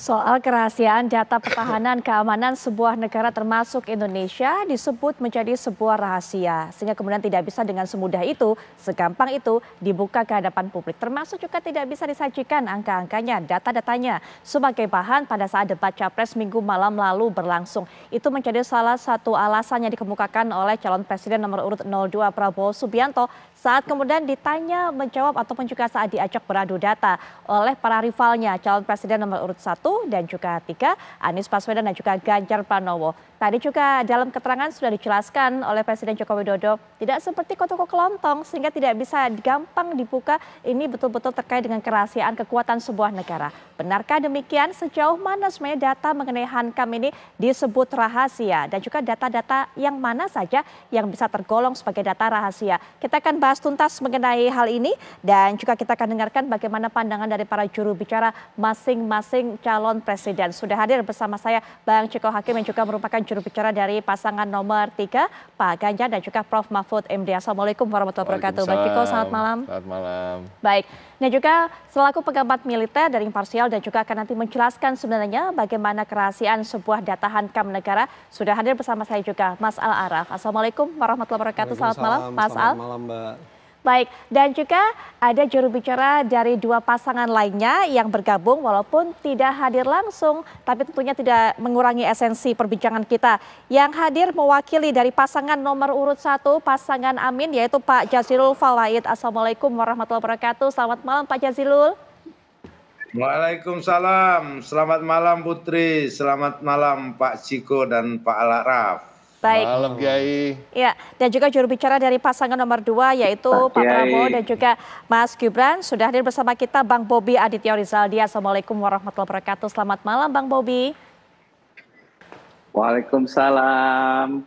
Soal kerahasiaan data pertahanan keamanan sebuah negara termasuk Indonesia disebut menjadi sebuah rahasia. Sehingga kemudian tidak bisa dengan semudah itu, segampang itu dibuka ke hadapan publik. Termasuk juga tidak bisa disajikan angka-angkanya, data-datanya sebagai bahan pada saat debat Capres Minggu malam lalu berlangsung. Itu menjadi salah satu alasan yang dikemukakan oleh calon presiden nomor urut 02 Prabowo Subianto saat kemudian ditanya menjawab ataupun juga saat diajak beradu data oleh para rivalnya calon presiden nomor urut 1 dan juga 3 Anies Baswedan dan juga Ganjar Pranowo. Tadi juga dalam keterangan sudah dijelaskan oleh Presiden Joko Widodo tidak seperti kota-kota kelontong sehingga tidak bisa gampang dibuka, ini betul-betul terkait dengan kerahasiaan kekuatan sebuah negara. Benarkah demikian? Sejauh mana sebenarnya data mengenai Hankam ini disebut rahasia dan juga data-data yang mana saja yang bisa tergolong sebagai data rahasia? Kita akan bahas tuntas mengenai hal ini dan juga kita akan dengarkan bagaimana pandangan dari para juru bicara masing-masing calon presiden. Sudah hadir bersama saya Bang Ciko Hakim yang juga merupakan juru bicara dari pasangan nomor 3 Pak Ganjar dan juga Prof Mahfud MD. Assalamualaikum warahmatullahi wabarakatuh. Bang Ciko, selamat malam. Selamat malam. Baik, dan juga selaku pengamat militer dari imparsial dan juga akan nanti menjelaskan sebenarnya bagaimana kerahasiaan sebuah data Hankam negara. Sudah hadir bersama saya juga Mas Al Araf. Assalamualaikum warahmatullahi wabarakatuh. Selamat malam Mas Al. Selamat malam Mbak. Baik, dan juga ada juru bicara dari dua pasangan lainnya yang bergabung walaupun tidak hadir langsung, tapi tentunya tidak mengurangi esensi perbincangan kita. Yang hadir mewakili dari pasangan nomor urut 1, pasangan Amin, yaitu Pak Jazilul Fawait. Assalamualaikum warahmatullahi wabarakatuh. Selamat malam Pak Jazilul. Waalaikumsalam, selamat malam Putri, selamat malam Pak Ciko dan Pak Al Araf. Baik. Malam Kiai. Ya, dan juga juru bicara dari pasangan nomor 2 yaitu Pak Prabowo dan juga Mas Gibran. Sudah hadir bersama kita Bang Bobi Aditya Rizaldi. Assalamualaikum warahmatullahi wabarakatuh. Selamat malam Bang Bobi. Waalaikumsalam.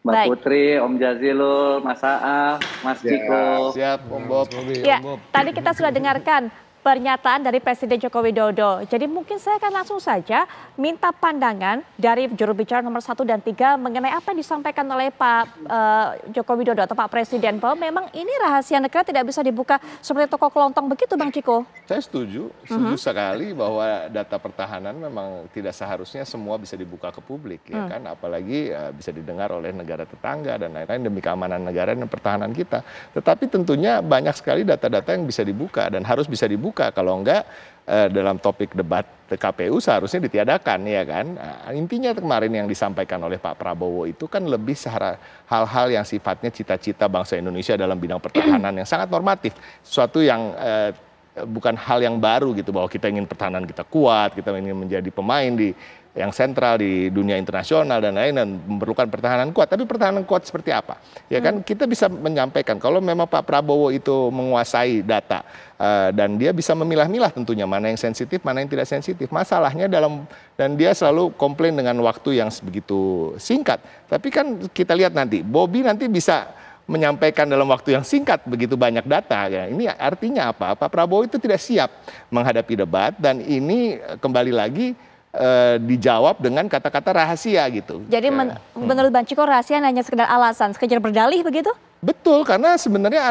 Mbak Putri, Om Jazilul, Mas Aaf, Mas Ciko. Siap Om Bob. Ya, tadi kita sudah dengarkan pernyataan dari Presiden Joko Widodo. Jadi mungkin saya akan langsung saja minta pandangan dari juru bicara nomor 1 dan 3 mengenai apa yang disampaikan oleh Pak Joko Widodo atau Pak Presiden bahwa memang ini rahasia negara tidak bisa dibuka seperti toko kelontong begitu Bang Ciko. Saya setuju sekali bahwa data pertahanan memang tidak seharusnya semua bisa dibuka ke publik ya kan, apalagi bisa didengar oleh negara tetangga dan lain-lain demi keamanan negara dan pertahanan kita. Tetapi tentunya banyak sekali data-data yang bisa dibuka dan harus bisa dibuka. Kalau enggak dalam topik debat KPU seharusnya ditiadakan ya kan. Intinya kemarin yang disampaikan oleh Pak Prabowo itu kan lebih hal-hal yang sifatnya cita-cita bangsa Indonesia dalam bidang pertahanan yang sangat normatif. Sesuatu yang bukan hal yang baru gitu bahwa kita ingin pertahanan kita kuat, kita ingin menjadi pemain yang sentral di dunia internasional dan lain dan memerlukan pertahanan kuat. Tapi pertahanan kuat seperti apa? Ya kan kita bisa menyampaikan kalau memang Pak Prabowo itu menguasai data dan dia bisa memilah-milah tentunya mana yang sensitif, mana yang tidak sensitif. Masalahnya dan dia selalu komplain dengan waktu yang begitu singkat. Tapi kan kita lihat nanti, Bobi nanti bisa menyampaikan dalam waktu yang singkat begitu banyak data ya. Ini artinya apa? Pak Prabowo itu tidak siap menghadapi debat dan ini kembali lagi dijawab dengan kata-kata rahasia gitu. Jadi menurut Bang Ciko rahasia hanya sekedar alasan, sekedar berdalih begitu? Betul, karena sebenarnya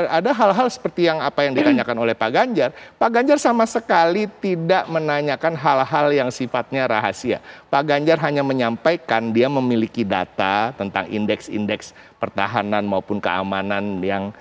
ada hal-hal seperti yang apa yang ditanyakan oleh Pak Ganjar. Pak Ganjar sama sekali tidak menanyakan hal-hal yang sifatnya rahasia. Pak Ganjar hanya menyampaikan dia memiliki data tentang indeks-indeks pertahanan maupun keamanan yang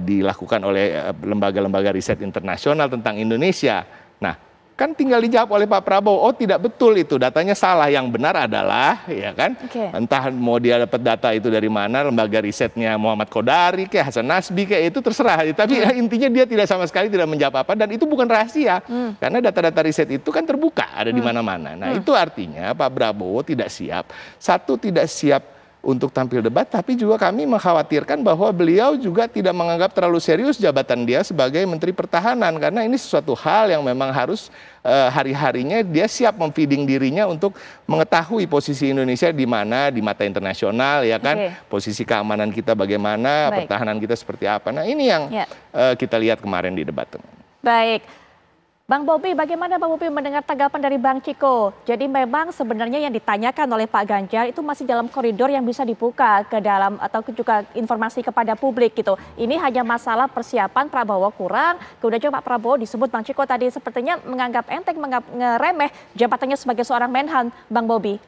dilakukan oleh lembaga-lembaga riset internasional tentang Indonesia. Nah, kan tinggal dijawab oleh Pak Prabowo, oh tidak betul itu, datanya salah, yang benar adalah, ya kan, entah mau dia dapat data itu dari mana, lembaga risetnya Muhammad Kodari, kayak Hasan Nasbi, kayak itu terserah, tapi intinya dia tidak sama sekali tidak menjawab apa, dan itu bukan rahasia, karena data-data riset itu kan terbuka, ada di mana-mana. Nah itu artinya Pak Prabowo tidak siap, satu tidak siap untuk tampil debat, tapi juga kami mengkhawatirkan bahwa beliau juga tidak menganggap terlalu serius jabatan dia sebagai Menteri Pertahanan, karena ini sesuatu hal yang memang harus hari-harinya dia siap memfeeding dirinya untuk mengetahui posisi Indonesia di mana di mata internasional ya kan, posisi keamanan kita bagaimana, pertahanan kita seperti apa. Nah ini yang kita lihat kemarin di debat. Baik. Bang Bobi, bagaimana Bang Bobi mendengar tanggapan dari Bang Ciko? Jadi memang sebenarnya yang ditanyakan oleh Pak Ganjar itu masih dalam koridor yang bisa dibuka ke dalam atau juga informasi kepada publik gitu. Ini hanya masalah persiapan Prabowo kurang, kemudian juga Pak Prabowo disebut Bang Ciko tadi sepertinya menganggap enteng, menganggap ngeremeh jabatannya sebagai seorang Menhan, Bang Bobi.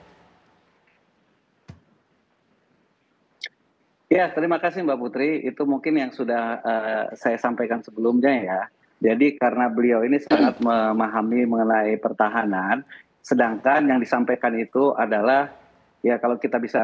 Ya, terima kasih Mbak Putri. Itu mungkin yang sudah saya sampaikan sebelumnya ya. Jadi karena beliau ini sangat memahami mengenai pertahanan, sedangkan yang disampaikan itu adalah ya kalau kita bisa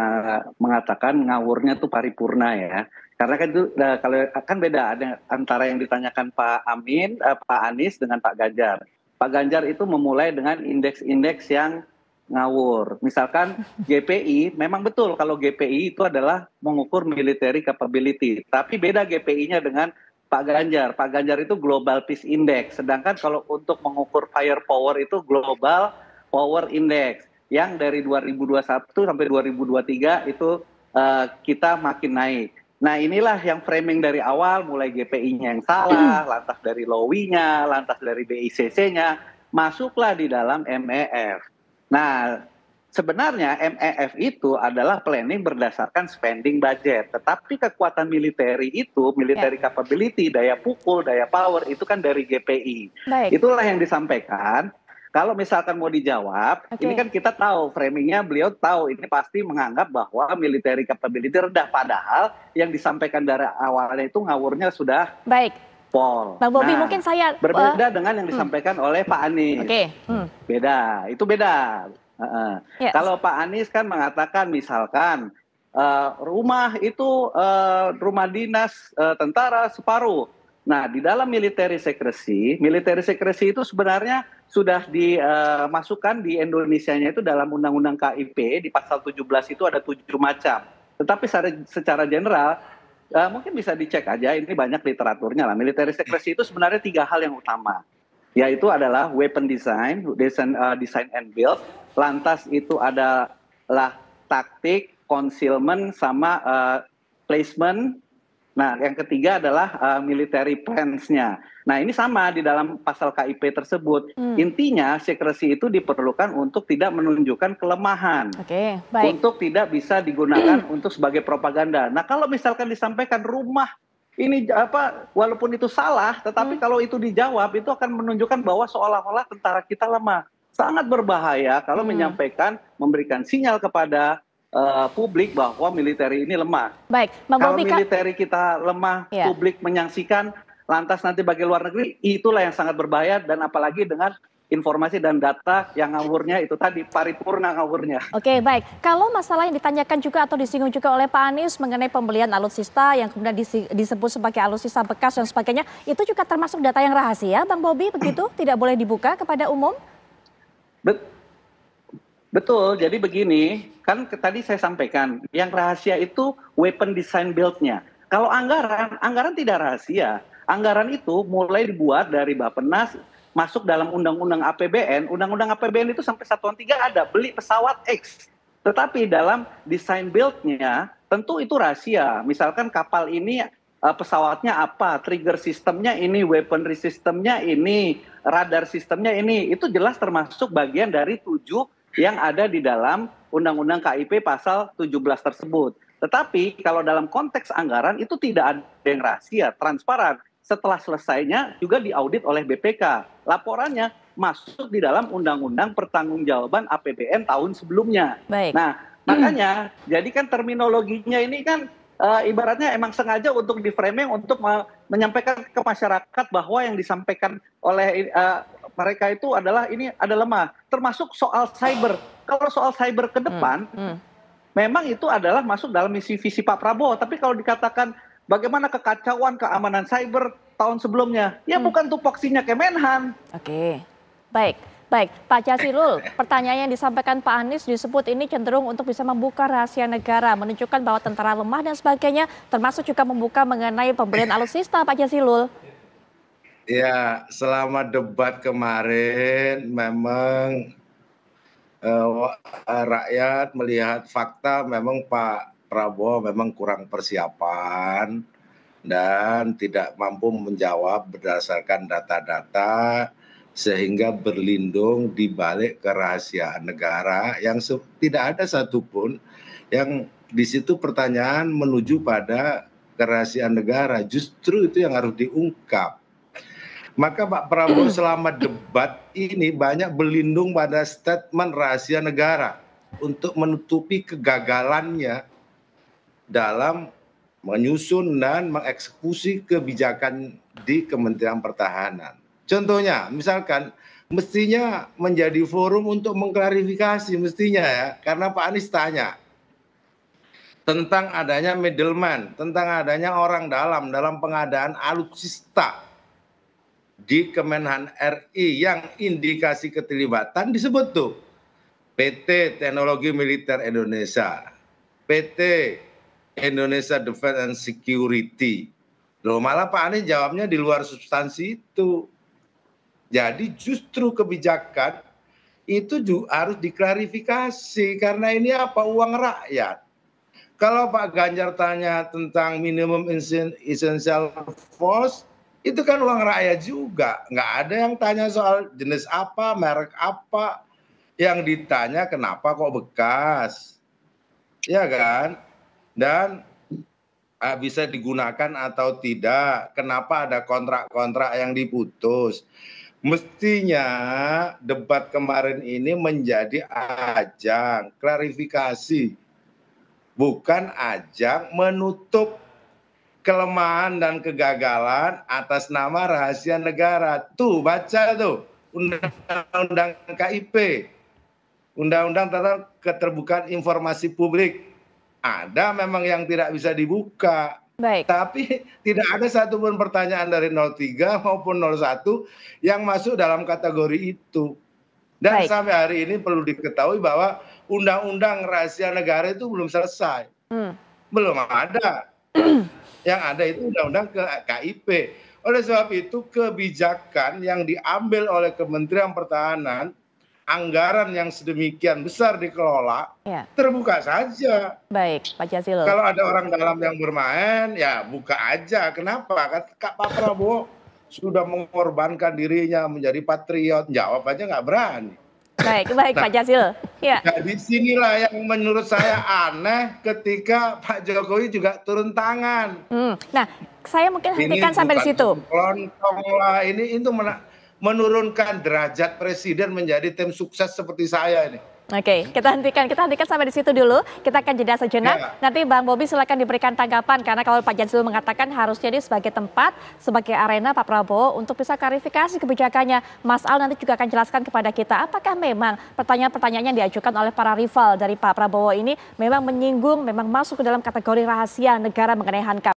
mengatakan ngawurnya tuh paripurna ya. Karena kan itu kalau kan beda ada antara yang ditanyakan Pak Amin, Pak Anies dengan Pak Ganjar. Pak Ganjar itu memulai dengan indeks-indeks yang ngawur. Misalkan GPI, memang betul kalau GPI itu adalah mengukur military capability. Tapi beda GPI-nya dengan Pak Ganjar. Pak Ganjar itu Global Peace Index. Sedangkan kalau untuk mengukur firepower itu Global Power Index. Yang dari 2021 sampai 2023 itu kita makin naik. Nah inilah yang framing dari awal, mulai GPI-nya yang salah, lantas dari LOWI-nya, lantas dari BICC-nya, masuklah di dalam MEF. Nah, sebenarnya MEF itu adalah planning berdasarkan spending budget. Tetapi kekuatan militeri itu, military capability, daya pukul, daya power, itu kan dari GPI. Baik. Itulah yang disampaikan. Kalau misalkan mau dijawab, ini kan kita tahu framingnya, beliau tahu ini pasti menganggap bahwa military capability rendah. Padahal yang disampaikan dari awalnya itu ngawurnya sudah Baik. Pol. Bang Bobi, mungkin saya berbeda dengan yang disampaikan oleh Pak Anies. Beda, itu beda. Yes. Kalau Pak Anies kan mengatakan misalkan rumah itu rumah dinas tentara separuh. Nah, di dalam military secrecy itu sebenarnya sudah dimasukkan di Indonesianya itu dalam Undang-Undang KIP di pasal 17 itu ada 7 macam. Tetapi secara general mungkin bisa dicek aja, ini banyak literaturnya lah. Military secrecy itu sebenarnya 3 hal yang utama, yaitu adalah weapon design and build, lantas itu adalah taktik, concealment, sama placement. Nah, yang ketiga adalah military plans-nya. Nah, ini sama di dalam pasal KIP tersebut. Intinya, secrecy itu diperlukan untuk tidak menunjukkan kelemahan. Baik. Untuk tidak bisa digunakan untuk sebagai propaganda. Nah, kalau misalkan disampaikan rumah ini walaupun itu salah, tetapi kalau itu dijawab itu akan menunjukkan bahwa seolah-olah tentara kita lemah. Sangat berbahaya kalau menyampaikan, memberikan sinyal kepada publik bahwa militer ini lemah. Baik, kalau militer kita lemah, publik menyaksikan, lantas nanti bagi luar negeri, itulah yang sangat berbahaya, dan apalagi dengan informasi dan data yang ngawurnya itu tadi, paripurna ngawurnya. Oke, baik. Kalau masalah yang ditanyakan juga atau disinggung juga oleh Pak Anies mengenai pembelian alutsista yang kemudian disebut sebagai alutsista bekas dan sebagainya, itu juga termasuk data yang rahasia, Bang Bobi, begitu? Tidak boleh dibuka kepada umum? Betul, jadi begini, kan tadi saya sampaikan, yang rahasia itu weapon design build-nya. Kalau anggaran tidak rahasia. Anggaran itu mulai dibuat dari Bappenas, masuk dalam Undang-Undang APBN. Undang-Undang APBN itu sampai Satuan 3 ada, beli pesawat X. Tetapi dalam design build-nya, tentu itu rahasia. Misalkan kapal ini pesawatnya apa, trigger sistemnya ini, weaponry sistemnya ini, radar sistemnya ini. Itu jelas termasuk bagian dari 7 yang ada di dalam Undang-Undang KIP pasal 17 tersebut. Tetapi kalau dalam konteks anggaran itu tidak ada yang rahasia, transparan. Setelah selesainya juga diaudit oleh BPK. Laporannya masuk di dalam Undang-Undang Pertanggungjawaban APBN tahun sebelumnya. Baik. Nah, makanya jadi kan terminologinya ini kan ibaratnya emang sengaja untuk di-framing untuk menyampaikan ke masyarakat bahwa yang disampaikan oleh mereka itu adalah ini ada lemah, termasuk soal cyber. Kalau soal cyber ke depan, memang itu adalah masuk dalam misi visi Pak Prabowo. Tapi kalau dikatakan bagaimana kekacauan keamanan cyber tahun sebelumnya, ya bukan tupoksinya Kemenhan. Oke, baik. Pak Jazilul, pertanyaan yang disampaikan Pak Anies disebut ini cenderung untuk bisa membuka rahasia negara, menunjukkan bahwa tentara lemah dan sebagainya, termasuk juga membuka mengenai pembelian alutsista, Pak Jazilul. Ya, selama debat kemarin memang rakyat melihat fakta memang Pak Prabowo memang kurang persiapan dan tidak mampu menjawab berdasarkan data-data sehingga berlindung di balik kerahasiaan negara yang tidak ada satupun yang di situ pertanyaan menuju pada kerahasiaan negara. Justru itu yang harus diungkap. Maka Pak Prabowo selama debat ini banyak berlindung pada statement rahasia negara untuk menutupi kegagalannya dalam menyusun dan mengeksekusi kebijakan di Kementerian Pertahanan. Contohnya, misalkan mestinya menjadi forum untuk mengklarifikasi mestinya ya, karena Pak Anies tanya tentang adanya middleman, tentang adanya orang dalam pengadaan alutsista di Kemenhan RI yang indikasi keterlibatan disebut tuh PT Teknologi Militer Indonesia, PT Indonesia Defense and Security. Loh, malah Pak Anies jawabnya di luar substansi itu. Jadi justru kebijakan itu juga harus diklarifikasi karena ini apa, uang rakyat. Kalau Pak Ganjar tanya tentang minimum essential force, itu kan uang rakyat juga. Nggak ada yang tanya soal jenis apa, merek apa. Yang ditanya kenapa kok bekas. Ya kan? Dan bisa digunakan atau tidak. Kenapa ada kontrak-kontrak yang diputus. Mestinya debat kemarin ini menjadi ajang klarifikasi. Bukan ajang menutup kelemahan dan kegagalan atas nama rahasia negara. Tuh, baca tuh Undang-Undang KIP, Undang-Undang tentang Keterbukaan Informasi Publik. Ada memang yang tidak bisa dibuka. Baik. Tapi tidak ada satupun pertanyaan dari 03 maupun 01 yang masuk dalam kategori itu. Dan sampai hari ini perlu diketahui bahwa Undang-Undang Rahasia Negara itu belum selesai. Belum ada. Yang ada itu Undang-Undang KIP. Oleh sebab itu kebijakan yang diambil oleh Kementerian Pertahanan, anggaran yang sedemikian besar dikelola, terbuka saja. Baik, Pak Jazilul. Kalau ada orang dalam yang bermain, ya buka aja. Kenapa? Pak Prabowo sudah mengorbankan dirinya menjadi patriot. Jawab aja nggak berani. Baik, Pak Jazilul. Ya. Jadi sinilah yang menurut saya aneh ketika Pak Jokowi juga turun tangan. Nah, saya mungkin hentikan sampai di situ. Kelontong lah, ini itu menurunkan derajat presiden menjadi tim sukses seperti saya ini. Oke, kita hentikan sampai di situ dulu. Kita akan jeda sejenak. Nanti Bang Bobi silakan diberikan tanggapan karena kalau Pak Jazilul mengatakan harusnya ini sebagai tempat, sebagai arena Pak Prabowo untuk bisa klarifikasi kebijakannya. Mas Al nanti juga akan jelaskan kepada kita apakah memang pertanyaan-pertanyaan yang diajukan oleh para rival dari Pak Prabowo ini memang menyinggung, memang masuk ke dalam kategori rahasia negara mengenai Hankam.